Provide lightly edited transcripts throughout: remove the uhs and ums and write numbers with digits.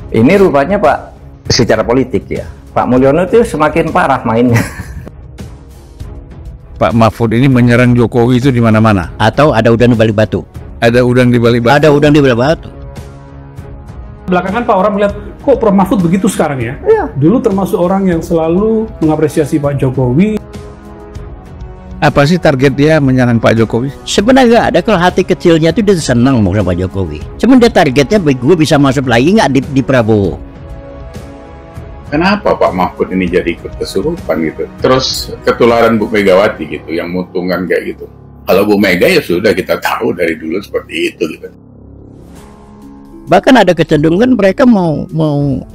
Ini rupanya Pak, secara politik ya, Pak Mulyono itu semakin parah mainnya. Pak Mahfud ini menyerang Jokowi itu di mana-mana. Atau ada udang di balik batu? Ada udang di balik batu. Ada udang di balik batu. Belakangan Pak orang melihat kok Prof Mahfud begitu sekarang ya? Iya. Dulu termasuk orang yang selalu mengapresiasi Pak Jokowi. Apa sih target dia menyerang Pak Jokowi? Sebenarnya nggak ada, kalau hati kecilnya tuh dia senang mau sama Pak Jokowi. Cuman dia targetnya gue bisa masuk lagi nggak di Prabowo. Kenapa Pak Mahfud ini jadi ikut kesurupan gitu? Terus ketularan Bu Megawati gitu, yang menguntungkan kayak gitu. Kalau Bu Mega ya sudah kita tahu dari dulu seperti itu gitu. Bahkan ada kecenderungan mereka mau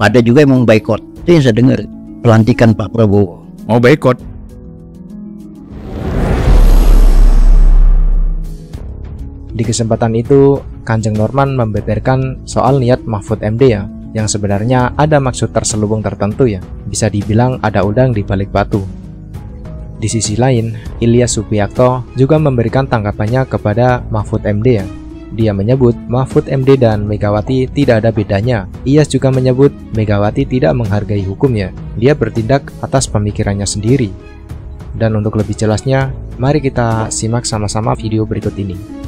ada juga yang mau boikot. Itu yang saya dengar, pelantikan Pak Prabowo. Mau boikot? Di kesempatan itu, Kanjeng Norman membeberkan soal niat Mahfud MD ya, yang sebenarnya ada maksud terselubung tertentu ya, bisa dibilang ada udang di balik batu. Di sisi lain, Ilyas Supriyatno juga memberikan tanggapannya kepada Mahfud MD ya. Dia menyebut Mahfud MD dan Megawati tidak ada bedanya. Ilyas juga menyebut Megawati tidak menghargai hukum ya. Dia bertindak atas pemikirannya sendiri. Dan untuk lebih jelasnya, mari kita simak sama-sama video berikut ini.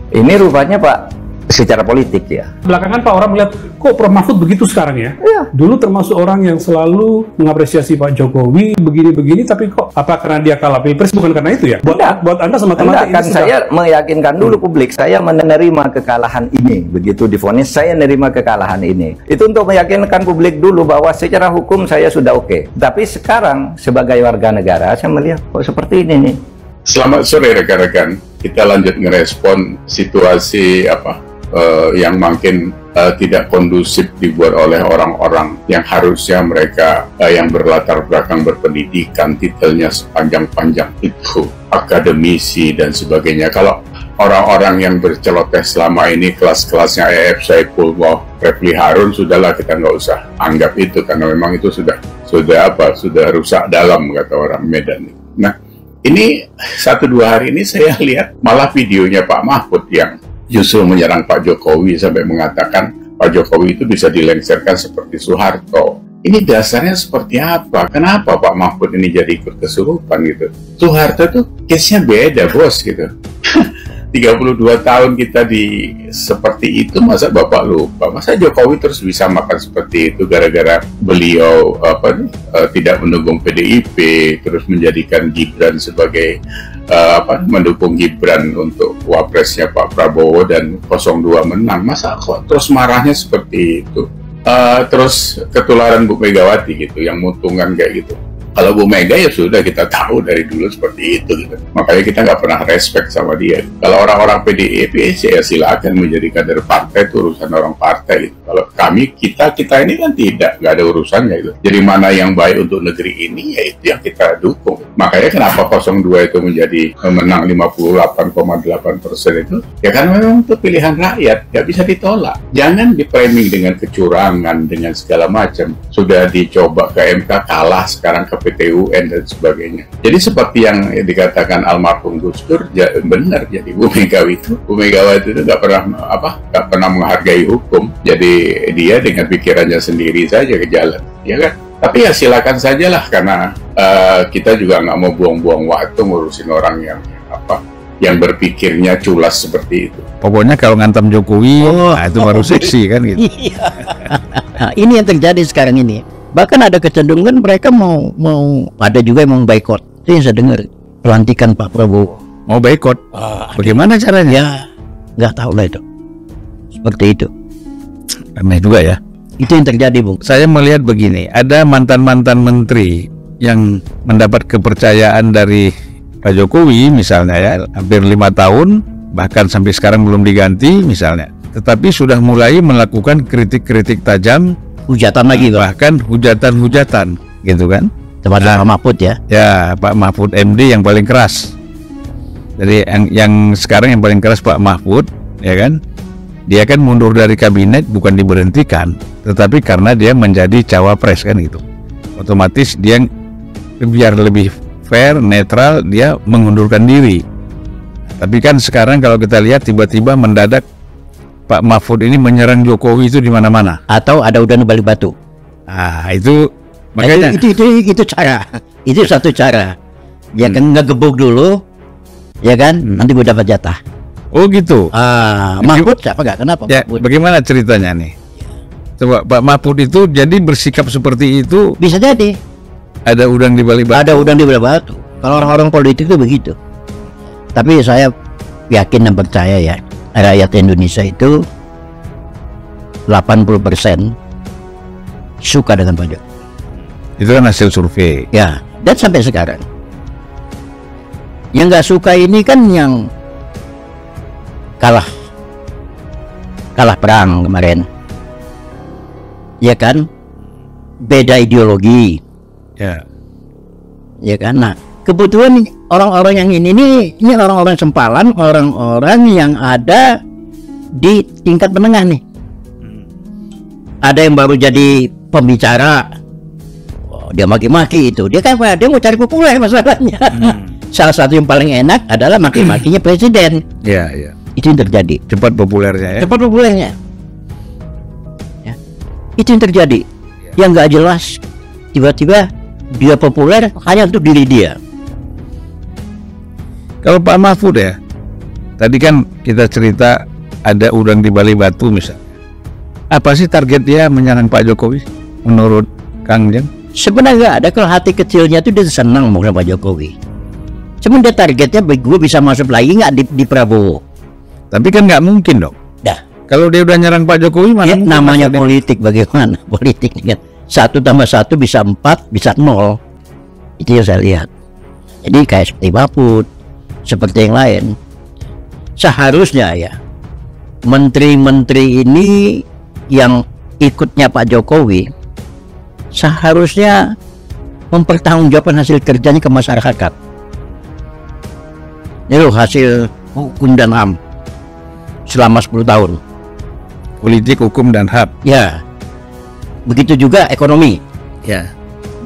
Ini rupanya Pak, secara politik ya. Belakangan Pak orang melihat kok Prof Mahfud begitu sekarang ya? Iya. Dulu termasuk orang yang selalu mengapresiasi Pak Jokowi begini-begini, tapi kok apa karena dia kalah Pilpres, bukan karena itu ya? Buat Anda sama teman-teman Enggak, kan saya meyakinkan dulu publik, saya menerima kekalahan ini. Begitu divonis, saya menerima kekalahan ini. Itu untuk meyakinkan publik dulu bahwa secara hukum saya sudah oke. Tapi sekarang sebagai warga negara, saya melihat kok seperti ini nih. Selamat sore rekan-rekan. Kita lanjut ngerespon situasi yang makin tidak kondusif dibuat oleh orang-orang yang harusnya mereka yang berlatar belakang berpendidikan, titelnya sepanjang-panjang itu akademisi dan sebagainya. Kalau orang-orang yang berceloteh selama ini kelas-kelasnya E.F. Saifullah, Refli Harun, sudahlah kita nggak usah anggap itu karena memang itu sudah rusak dalam, kata orang Medan. Nah, ini 1-2 hari ini saya lihat malah videonya Pak Mahfud yang justru menyerang Pak Jokowi sampai mengatakan Pak Jokowi itu bisa dilengsarkan seperti Soeharto. Ini dasarnya seperti apa? Kenapa Pak Mahfud ini jadi ikut kesurupan gitu? Soeharto tuh case-nya beda bos gitu. 32 tahun kita seperti itu, masa Bapak lupa? Masa Jokowi terus bisa makan seperti itu gara-gara beliau tidak mendukung PDIP, terus menjadikan Gibran sebagai mendukung Gibran untuk wapresnya Pak Prabowo dan 02 menang. Masa kok terus marahnya seperti itu? Terus ketularan Bu Megawati gitu, yang menguntungkan kayak gitu. Kalau Bu Mega ya sudah kita tahu dari dulu seperti itu gitu. Makanya kita nggak pernah respect sama dia. Kalau orang-orang PDIP ya silakan menjadi kader partai, itu urusan orang partai gitu. Kalau kita ini kan nggak ada urusannya gitu. Jadi mana yang baik untuk negeri ini ya itu yang kita dukung. Makanya kenapa 02 itu menjadi menang 58,8% itu ya karena memang itu pilihan rakyat, nggak bisa ditolak. Jangan dipriming dengan kecurangan, dengan segala macam. Sudah dicoba ke MK, kalah, sekarang ke PT UN dan sebagainya. Jadi seperti yang dikatakan almarhum Gus Dur, benar. Jadi Bu Megawati itu nggak pernah menghargai hukum. Jadi dia dengan pikirannya sendiri saja ke jalan, ya kan? Tapi ya silakan sajalah, karena kita juga nggak mau buang-buang waktu ngurusin orang yang berpikirnya culas seperti itu. Pokoknya kalau ngantem Jokowi, itu baru seksi kan gitu. Nah, ini yang terjadi sekarang ini. Bahkan ada kecenderungan mereka mau ada juga yang mau boikot. Itu yang saya dengar, pelantikan Pak Prabowo. Mau boikot? Bagaimana caranya? Ya, nggak tahu lah itu. Seperti itu. Aneh juga ya. Itu yang terjadi, Bung. Saya melihat begini, ada mantan-mantan menteri yang mendapat kepercayaan dari Pak Jokowi misalnya ya, hampir 5 tahun, bahkan sampai sekarang belum diganti misalnya. Tetapi sudah mulai melakukan kritik-kritik tajam, hujatan lagi tuh. Bahkan hujatan-hujatan gitu kan. Kepada Pak Mahfud ya. Ya, Pak Mahfud MD yang paling keras. Jadi yang sekarang yang paling keras Pak Mahfud, ya kan? Dia kan mundur dari kabinet bukan diberhentikan, tetapi karena dia menjadi cawapres kan gitu. Otomatis dia biar lebih fair, netral, dia mengundurkan diri. Tapi kan sekarang kalau kita lihat tiba-tiba mendadak Pak Mahfud ini menyerang Jokowi itu di mana-mana. Atau ada udang di balik batu. Ah, itu makanya Itu cara. Itu satu cara. Ya kan ngegebuk dulu, ya kan, nanti gue dapat jatah. oh gitu. Mahfud siapa nggak kenapa? Ya, Mahfud. bagaimana ceritanya nih? Coba Pak Mahfud itu jadi bersikap seperti itu, Bisa jadi ada udang di balik batu. ada udang di balik batu. Kalau orang-orang politik itu begitu. Tapi saya yakin dan percaya ya, rakyat Indonesia itu 80% suka dengan Pak Jokowi. Itu kan hasil survei. Ya, dan sampai sekarang. Yang nggak suka ini kan yang kalah perang kemarin, ya kan, beda ideologi, Ya. ya kan. Nah, kebetulan orang-orang yang ini orang-orang sempalan, orang-orang yang ada di tingkat menengah nih. Ada yang baru jadi pembicara, dia maki-maki itu, dia kan dia mau cari populer masalahnya. Salah satu yang paling enak adalah maki-makinya presiden. Ya, ya. Itu yang terjadi. Cepat populernya ya. Cepat populernya. Ya. Itu yang terjadi. Yang nggak jelas, tiba-tiba dia populer hanya untuk diri dia. Kalau Pak Mahfud ya, tadi kan kita cerita ada udang di balik batu misalnya. Apa sih target dia menyerang Pak Jokowi menurut Kang Jeng? Sebenarnya nggak ada, kalau hati kecilnya tuh dia senang mau sama Pak Jokowi. Cuman dia targetnya gue bisa masuk lagi nggak di Prabowo. Tapi kan nggak mungkin dong. Dah. Kalau dia udah nyerang Pak Jokowi mana Ya, mungkin namanya masuk politik, bagaimana? Politik kan 1 tambah 1 bisa 4, bisa 0. Itu yang saya lihat. Jadi kayak seperti Mahfud, seperti yang lain. Seharusnya ya, menteri-menteri ini yang ikutnya Pak Jokowi seharusnya mempertanggungjawabkan hasil kerjanya ke masyarakat. Ini loh hasil hukum dan HAM selama 10 tahun. politik, hukum dan HAM. Ya, begitu juga ekonomi, Ya.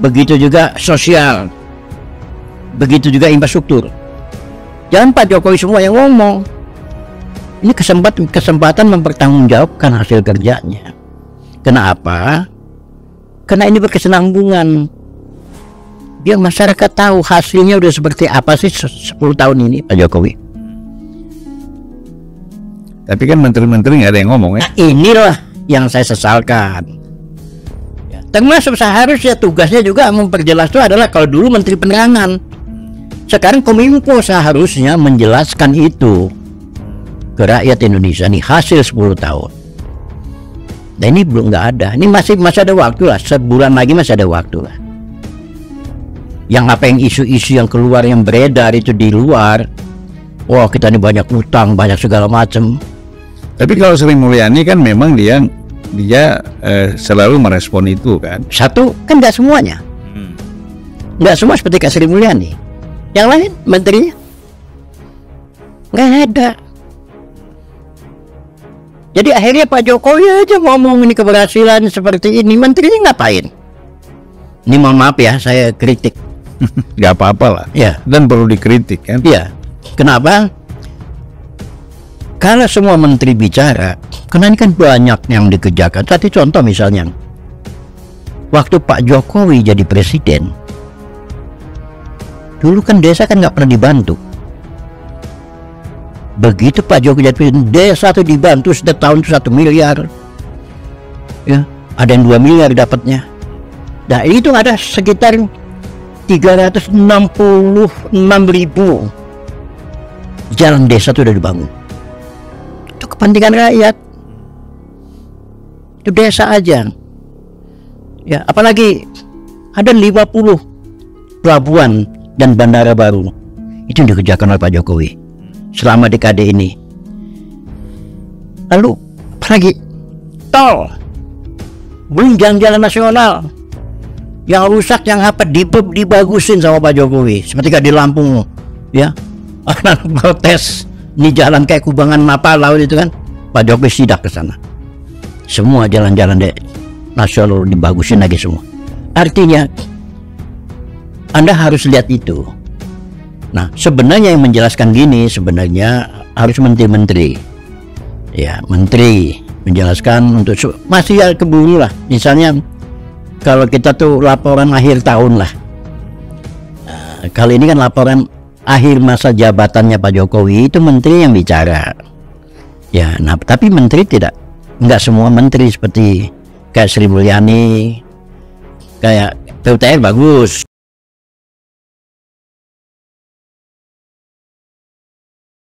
begitu juga sosial, begitu juga infrastruktur. Jangan Pak Jokowi semua yang ngomong. Ini kesempatan mempertanggungjawabkan hasil kerjanya. Kenapa? Karena ini berkesinambungan. Biar masyarakat tahu hasilnya udah seperti apa sih 10 tahun ini Pak Jokowi. Tapi kan menteri-menteri nggak ada yang ngomong ya. Nah, inilah yang saya sesalkan. Ya, termasuk seharusnya tugasnya juga memperjelas itu adalah kalau dulu Menteri Penerangan. Sekarang Kominfo seharusnya menjelaskan itu ke rakyat Indonesia nih hasil 10 tahun. Dan ini belum nggak ada. Ini masih ada waktu lah. Sebulan lagi masih ada waktu lah. Yang apa yang isu-isu yang keluar yang beredar itu di luar. Wah, kita ini banyak utang, banyak segala macam. Tapi kalau Sri Mulyani kan memang dia selalu merespon itu kan. Satu, kan nggak semuanya. Nggak semua seperti Kak Sri Mulyani. Yang lain, menterinya nggak ada. Jadi akhirnya Pak Jokowi aja ngomong ini keberhasilan seperti ini. Menterinya ngapain? Ini mohon maaf ya, saya kritik. Nggak apa-apa lah. Ya, Dan perlu dikritik kan. iya. Kenapa? Kalau semua menteri bicara, karena ini kan banyak yang dikerjakan. Satu contoh misalnya, waktu Pak Jokowi jadi presiden, dulu kan desa kan nggak pernah dibantu. Begitu Pak Jokowi jadi presiden, desa itu dibantu setiap tahun itu 1 miliar. Ya, ada yang 2 miliar dapatnya. Nah, itu ada sekitar 366.000 jalan desa itu udah dibangun. Itu kepentingan rakyat. Itu desa aja. Ya, apalagi ada 50 pelabuhan dan bandara baru. Itu yang dikerjakan oleh Pak Jokowi selama dekade ini. Lalu apalagi tol, belum jalan-jalan nasional yang rusak, yang apa dibagusin sama Pak Jokowi. Seperti kayak di Lampung, ya, orang protes ini jalan kayak kubangan apa laut itu kan, Pak Jokowi sidak ke sana. Semua jalan-jalan nasional dibagusin lagi semua. Artinya Anda harus lihat itu. Nah, sebenarnya yang menjelaskan gini sebenarnya harus menteri-menteri. ya menteri menjelaskan untuk masih ya keburu lah. Misalnya kalau kita tuh laporan akhir tahun lah. Kali ini kan laporan akhir masa jabatannya Pak Jokowi, itu menteri yang bicara. Ya, nah tapi menteri nggak semua menteri seperti kayak Sri Mulyani, kayak PUTR bagus,